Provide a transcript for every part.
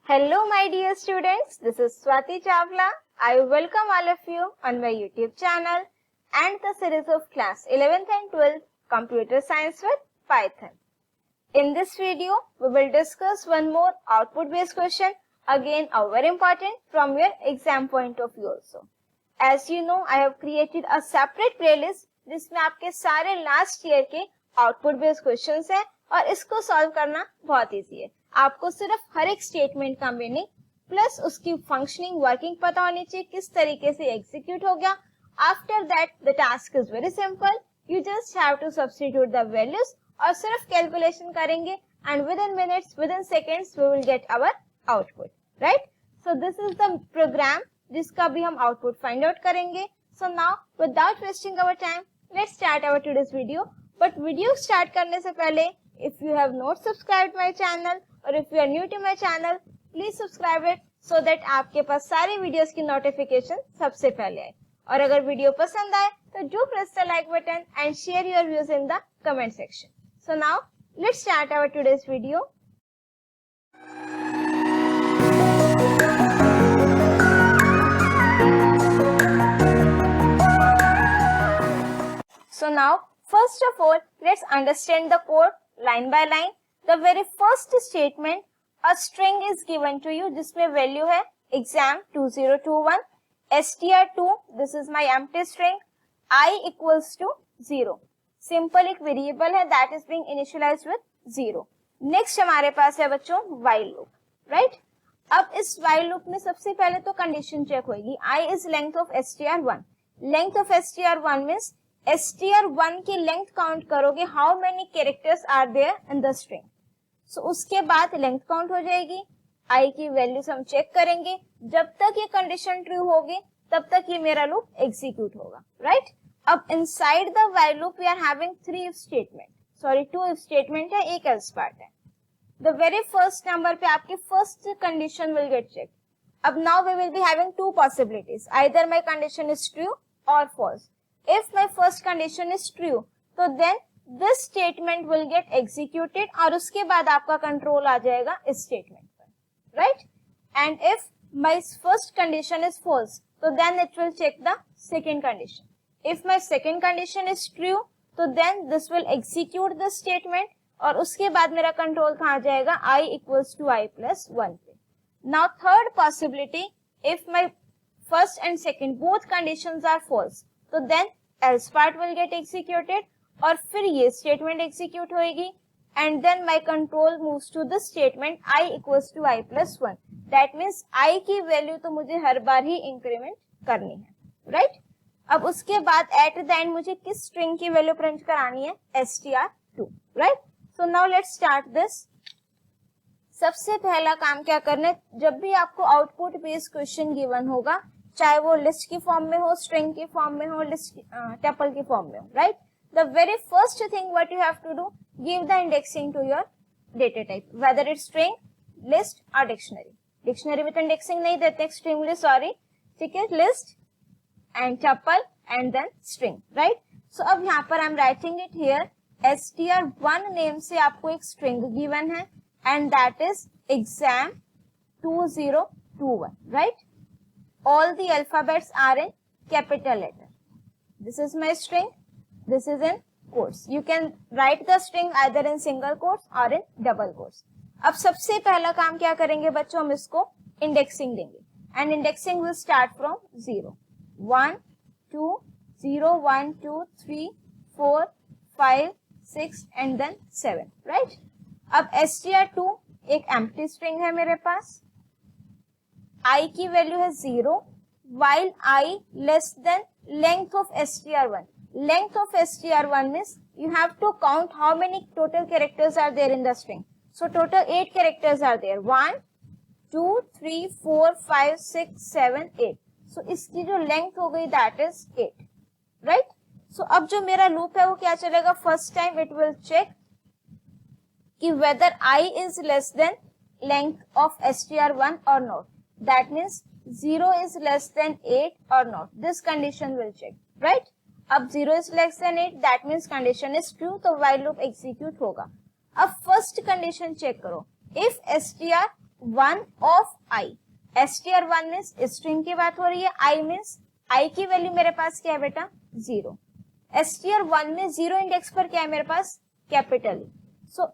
Hello my dear students, this is Swati Chawla. I welcome all of you on my YouTube channel and the series of class 11th and 12th Computer Science with Python. In this video, we will discuss one more output based question, again very important from your exam point of view also. As you know, I have created a separate playlist जिसमें आपके सारे last year के output based questions हैं और इसको solve करना बहुत easy है. आपको सिर्फ हर एक स्टेटमेंट का मीनिंग प्लस उसकी फंक्शनिंग वर्किंग पता होनी चाहिए, किस तरीके से एग्जीक्यूट हो गया. After that the task is very simple. You just have to substitute the values और सिर्फ कैलकुलेशन करेंगे and within minutes within seconds we will get our output. Right, so this is the program जिसका भी हम output find out करेंगे. So now without wasting our time let's start our today's video. But video start करने से पहले if you have not subscribed my channel or if you are new to my channel, please subscribe it so that आपके पास सारी videos की notification सबसे पहले आए. और अगर वीडियो पसंद आए तो do press the like button and share your views in the comment section. So now let's start our today's video. So now first of all let's understand the code line by line. The very first statement, a string is given to you जिसमें value है exam 2021, str2, this is my empty string, I equals to 0. Simple एक variable है that is being initialized with 0. Next हमारे पास है बच्चों while loop, right? अब इस while loop में सबसे पहले तो condition check होगी. I is length of str1. Length of str1 means str1 की लेंथ काउंट करोगे how many characters are there in the string. So उसके बाद लेंथ काउंट हो जाएगी. आई की वैल्यूज हम चेक करेंगे. जब तक ये कंडीशन ट्रू होगी तब तक ये मेरा लूप एग्जीक्यूट होगा. राइट, अब inside the while loop we are having three if statement, sorry two if statement है, एक एल्स पार्ट है. द वेरी फर्स्ट नंबर पे आपकी first condition will get check. अब now we will be having two possibilities, either my condition is true और false. If my first condition is true, तो then this statement will get executed और उसके बाद आपका control आ जाएगा इस statement पर. Right, and if my first condition is false, तो then it will check the second condition. If my second condition is true, तो then this will execute the statement और उसके बाद मेरा कंट्रोल कहाँ आ जाएगा I equals to I plus 1 पे. Now third possibility, if my first and second both conditions are false, तो then else part will get executed और फिर ये स्टेटमेंट एग्जीक्यूट होएगी and then my control moves to the statement I equals to I plus 1. That means I की value तो मुझे हर बार ही increment करनी है. राइट, अब उसके बाद एट द एंड मुझे किस स्ट्रिंग की वैल्यू प्रिंट करानी है str2. Right, so now let's start this. सबसे पहला काम क्या करना है, जब भी आपको आउटपुट बेस्ड क्वेश्चन गिवन होगा, चाहे वो लिस्ट की फॉर्म में हो, स्ट्रिंग की फॉर्म में हो, लिस्ट टपल की फॉर्म में हो, right, the very first thing what you have to do, give the indexing to your data type, whether it's string, list और डिक्शनरी. डिक्शनरी में तो इंडेक्सिंग नहीं देते, एक्सट्रीमली सॉरी. ठीक है, list and tuple and then string. Right, so अब यहाँ पर I am writing it here, str1 name से आपको एक स्ट्रिंग गिवन है and that is exam 2021. Right, all the alphabets are in capital letter. This is my string, this is in quotes. You can write the string either in single quotes or in double quotes. अब सबसे पहला काम क्या करेंगे बच्चों, हम इसको indexing देंगे and indexing will start from 0, 1 2 0 1 2 3 4 5 6 and then 7. Right, अब str2 एक एम्प्टी स्ट्रिंग है मेरे पास, I की वैल्यू है 0, while I less than length of str1. Length of str1 means you have to count how many total characters are there in the string. So total 8 characters are there. 1, 2, 3, 4, 5, 6, 7, 8. So इसकी जो length हो गई that is 8. Right? So अब जो मेरा loop है वो क्या चलेगा, first time it will check कि whether I is less than length of str1 or not. That means 0 is less than 8 or not. This condition will check. Right? अब 0 is less than 8, that means condition is true, तो while loop execute होगा. अब first condition check करो. If str one of I, str1 means string की बात हो रही है, आई मीन्स आई की वैल्यू मेरे पास क्या है बेटा 0, str1 में 0 इंडेक्स पर क्या है मेरे पास कैपिटल ई। सो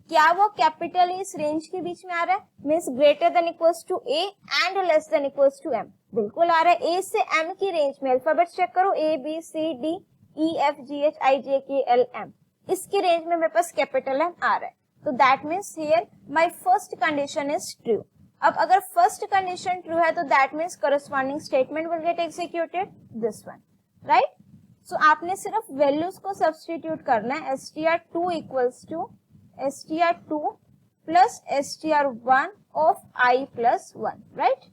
क्या वो कैपिटल इस रेंज के बीच में आ रहा है, means greater than equals to A and less than equals to M, बिल्कुल आ रहा है। ए से एम की रेंज में अल्फाबेट चेक करो, A B C D E F G H I J K L M, इसकी रेंज में मेरे पास कैपिटल एम आ रहा है। तो that means here my first condition is true. अब अगर फर्स्ट कंडीशन ट्रू है तो that means corresponding statement will get executed, this one, right. So आपने सिर्फ वैल्यूज को सब्स्टिट्यूट करना है, str2 equals to str2 plus str1 of I plus 1, right?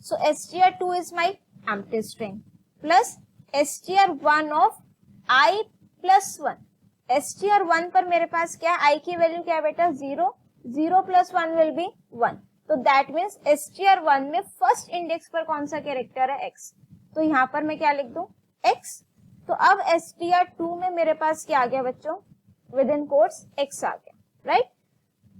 So str2 is my empty string plus str1 of I plus 1. str1 पर मेरे पास क्या है, I की वैल्यू क्या है बेटा 0, 0 plus 1 will be 1. तो that means str1 में फर्स्ट इंडेक्स पर कौन सा कैरेक्टर है x, तो यहाँ पर मैं क्या लिख दूं x। तो अब str2 में मेरे पास क्या आ गया बच्चों, विद इन कोट्स x आ गया, राइट।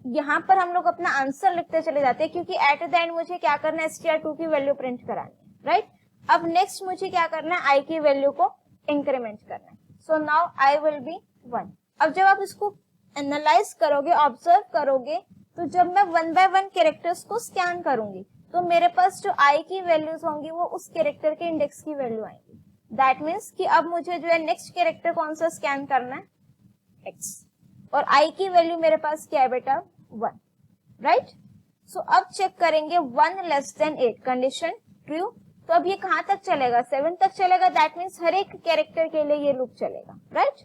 यहाँ पर हम लोग अपना आंसर लिखते चले जाते हैं क्योंकि एट द एंड मुझे क्या करना है, str2 की वैल्यू प्रिंट करानी है, राइट। अब नेक्स्ट मुझे क्या करना है, i की वैल्यू को इंक्रीमेंट करना है। So now i will B 1। अब जब आप इसको एनालाइज करोगे, ऑब्जर्व करोगे, तो जब मैं 1 बाय 1 कैरेक्टर्स को स्कैन करूंगी तो मेरे पास जो i की वैल्यूज होंगी वो उस कैरेक्टर के इंडेक्स की वैल्यू आएंगी। दैट मीन्स कि अब मुझे जो है नेक्स्ट कैरेक्टर कौन सा स्कैन करना है, x, और i की वैल्यू मेरे पास क्या है बेटा 1, राइट। सो अब चेक करेंगे 1 लेस देन 8 कंडीशन ट्रू। तो अब ये कहां तक चलेगा, 7 तक चलेगा, दैट मीन्स हर एक कैरेक्टर के लिए ये लूप चलेगा, राइट।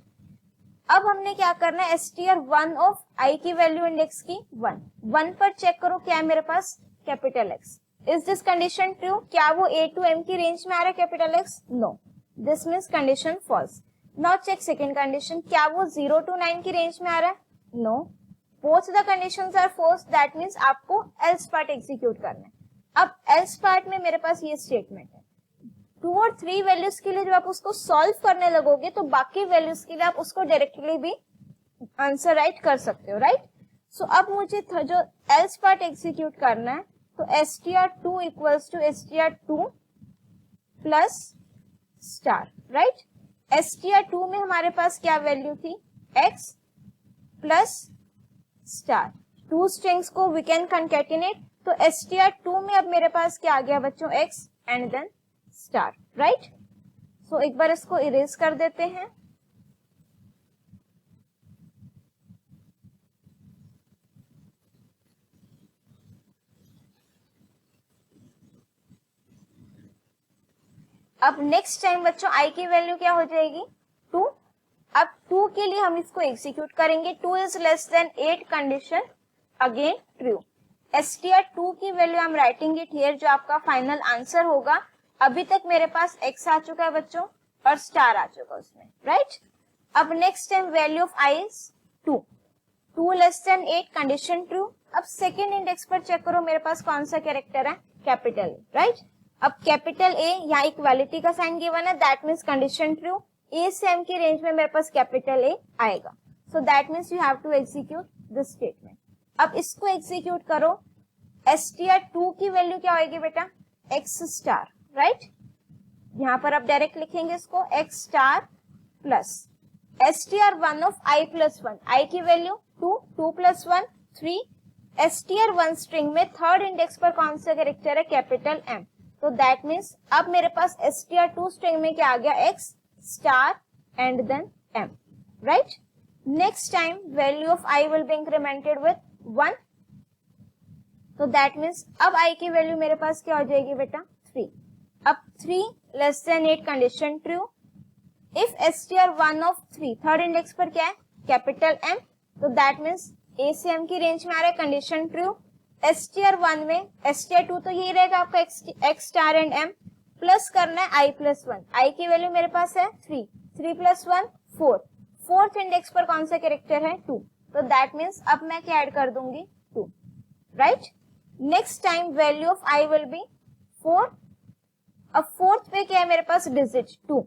अब हमने क्या करना है, str1 ऑफ i की वैल्यू इंडेक्स की 1 पर चेक करो क्या है मेरे पास capital X। Is this condition true, क्या वो a टू m की रेंज में आ रहा है capital X, no, this means condition false. Now check second condition, क्या वो 0 to 9 की रेंज में आ रहा है, no, both the conditions are false, that means आपको एल्स पार्ट एग्जीक्यूट करना है। अब एल्स पार्ट में मेरे पास ये स्टेटमेंट है, 2 और 3 वैल्यूज के लिए जब आप उसको सॉल्व करने लगोगे तो बाकी वैल्यूज के लिए आप उसको डायरेक्टली भी आंसर राइट कर सकते हो, राइट। सो अब मुझे जो एल्स पार्ट एग्जीक्यूट करना है, तो str2 equals to str2 plus star, right. str2 में हमारे पास क्या वैल्यू थी x प्लस स्टार, 2 स्ट्रिंग्स को वी कैन कंकैटिनेट, तो str2 में अब मेरे पास क्या आ गया बच्चों x and then star, right. So एक बार इसको इरेज कर देते हैं। अब नेक्स्ट टाइम बच्चों i की वैल्यू क्या हो जाएगी 2। अब 2 के लिए हम इसको एग्जीक्यूट करेंगे, 2 is less than 8 condition again true. str2 की value I am writing it here, जो आपका फाइनल आंसर होगा। अभी तक मेरे पास x आ चुका है बच्चों और स्टार आ चुका है उसमें, राइट। अब next time value of i is 2, 2 less than 8 condition true. अब सेकेंड इंडेक्स पर चेक करो मेरे पास कौन सा कैरेक्टर है कैपिटल, राइट। अब कैपिटल A यहाँ इक्वालिटी का साइन गिवन है, that means condition true, A से M की रेंज में मेरे पास कैपिटल A आएगा। So that means you have to execute this statement. अब इसको एग्जीक्यूट करो, str2 की वैल्यू क्या होगी बेटा x स्टार, राइट। यहाँ पर आप डायरेक्ट लिखेंगे इसको x स्टार प्लस str1 ऑफ i प्लस 1, i की वैल्यू 2, 2 प्लस 1 3, str1 स्ट्रिंग में थर्ड इंडेक्स पर कौन सा कैरेक्टर है कैपिटल M, तो दैट मीन्स अब मेरे पास str2 स्ट्रिंग में क्या आ गया x star and then m, right. Next time value of i will be incremented with 1, तो दैट मीन्स अब i की वैल्यू मेरे पास क्या हो जाएगी बेटा 3। अब 3 less than 8 condition true. If str1 of 3 third index पर क्या है कैपिटल M, तो दैट मीन्स a से m की रेंज में आ रहा है कंडीशन ट्रू। str1 में str2 तो यही रहेगा आपका x star and m, plus करना है i प्लस 1, i की वैल्यू मेरे पास है 3, 3 प्लस 1 4, फोर्थ इंडेक्स पर कौन सा कैरेक्टर है 2, तो दैट मीन्स अब मैं क्या ऐड कर दूंगी 2, right. Next time value of i will be 4। अब फोर्थ पे क्या है मेरे पास digit 2,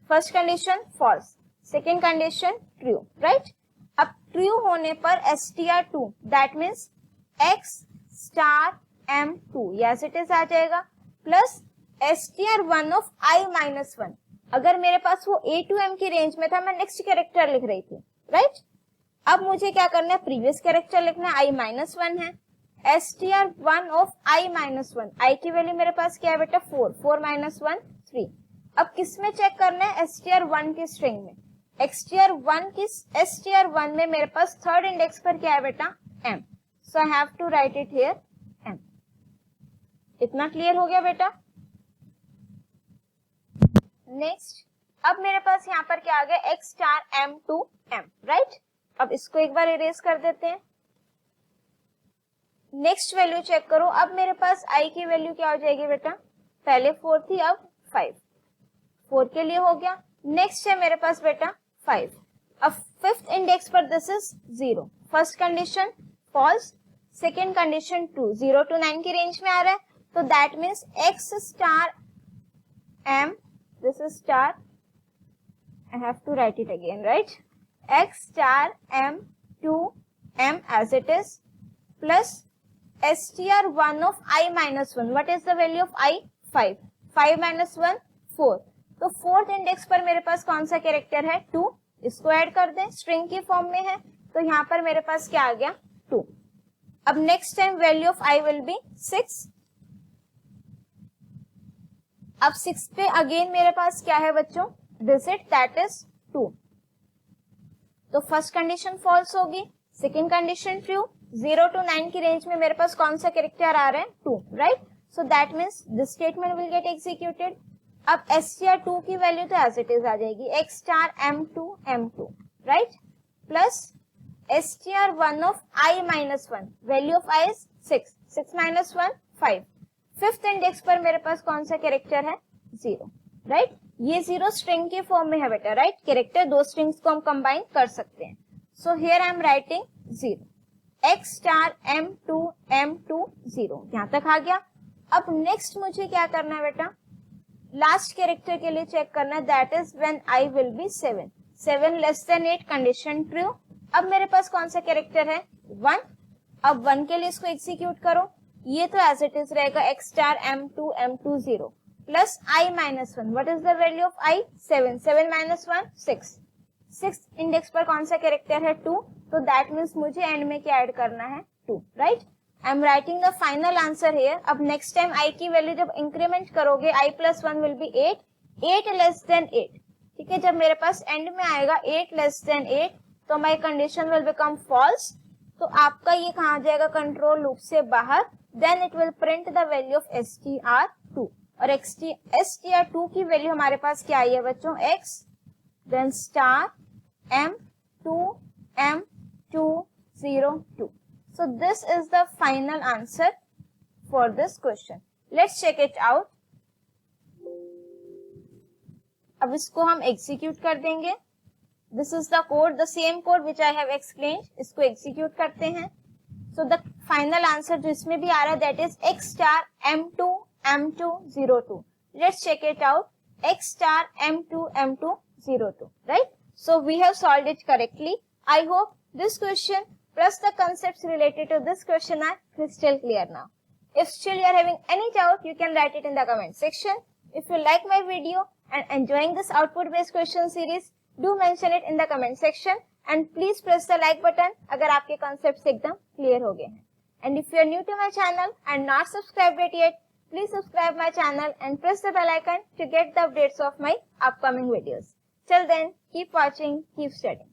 first condition false, second condition true, right. अब ट्रू होने पर str2 that means x star m2 as it is आ जाएगा, प्लस str1 ऑफ i माइनस 1। अगर मेरे पास वो a to m की रेंज में था, मैं नेक्स्ट कैरेक्टर लिख रही थी, राइट। अब मुझे क्या करना है, प्रीवियस कैरेक्टर लिखना है, i माइनस 1 है, str1 ऑफ i माइनस 1, i की वैल्यू मेरे पास क्या है बेटा 4, 4 माइनस 1 3। अब किस में चेक करना है, str1 की स्ट्रिंग में, str1 में मेरे पास थर्ड इंडेक्स पर क्या है बेटा m, so I have to write it here m। इतना क्लियर हो गया बेटा। नेक्स्ट, अब मेरे पास यहाँ पर क्या आ गया, x star m to m, right. अब इसको एक बार इरेज कर देते हैं। नेक्स्ट वैल्यू चेक करो, अब मेरे पास i की वैल्यू क्या हो जाएगी बेटा, पहले 4 थी अब 5, 4 के लिए हो गया। नेक्स्ट है मेरे पास बेटा 5, अब फिफ्थ इंडेक्स पर this is 0, first condition false, second condition true, 0 to 9 की रेंज में आ रहा है, तो that means x star m, this is star, I have to write it again, right, x star m to m as it is, plus str1 of i minus 1, what is the value of i, 5, 5 minus 1 4, तो fourth index पर मेरे पास कौन सा character है 2, इसको add कर दें, स्ट्रिंग की फॉर्म में है, तो यहाँ पर मेरे पास क्या आ गया 2। अब next time value of i will B 6, अब 6 पे अगेन मेरे पास क्या है बच्चों, डिजिट दैट इज 2, तो फर्स्ट कंडीशन फॉल्स होगी, सेकेंड कंडीशन ट्रू, 0 to 9 की रेंज में मेरे पास कौन सा कैरेक्टर आ रहा है 2, right, so that means this statement will get executed. अब str2 की वैल्यू तो एज इट इज आ जाएगी, x star m2 right, plus str1 ऑफ i minus 1, value of i is 6, 6 minus 1 5, fifth index पर मेरे पास कौन सा कैरेक्टर है 0, राइट, ये 0 स्ट्रिंग के फॉर्म में है बेटा, राइट, कैरेक्टर दो स्ट्रिंग्स को हम कंबाइन कर सकते हैं, so here I am writing 0, x star m2 0, यहां तक आ गया। अब नेक्स्ट मुझे क्या करना है बेटा, लास्ट कैरेक्टर के लिए चेक करना है, that is when i will B 7, 7 less than 8 condition true. अब मेरे पास कौन सा कैरेक्टर है 1, अब 1 के लिए इसको एग्जीक्यूट करो, ये तो एज इट इज रहेगा x star m2 0 plus i minus 1, what is the value of i 7, 7 minus 1 6, 6 index पर कौन सा कैरेक्टर है 2, तो दैट मीन्स मुझे एंड में क्या ऐड करना है 2, right, I am writing the final answer here. अब नेक्स्ट टाइम i की वैल्यू जब इंक्रीमेंट करोगे i plus 1 will be 8, 8 less than 8, ठीक है, जब मेरे पास एंड में आएगा 8 लेस देन 8, तो my condition will become false, तो आपका ये कहा जाएगा कंट्रोल लूप से बाहर, then it will print the value of str2, और str2 की वैल्यू हमारे पास क्या आई है बच्चों x, then star m2 0 2। So this is the final answer for this question. Let's check it out. अब इसको हम execute कर देंगे। This is the code, the same code which I have explained. इसको execute करते हैं। So the final answer जो इसमें भी आ रहा है that is x star m2 0 2. Let's check it out. X star m2 0 2. Right? So we have solved it correctly. I hope this question plus the concepts related to this question are crystal clear now. If still you are having any doubt, you can write it in the comment section. If you like my video and enjoying this output based question series, do mention it in the comment section and please press the like button अगर आपके concepts एकदम clear हो गए हैं. And if you are new to my channel and not subscribed it yet, please subscribe my channel and press the bell icon to get the updates of my upcoming videos. Till then, keep watching, keep studying.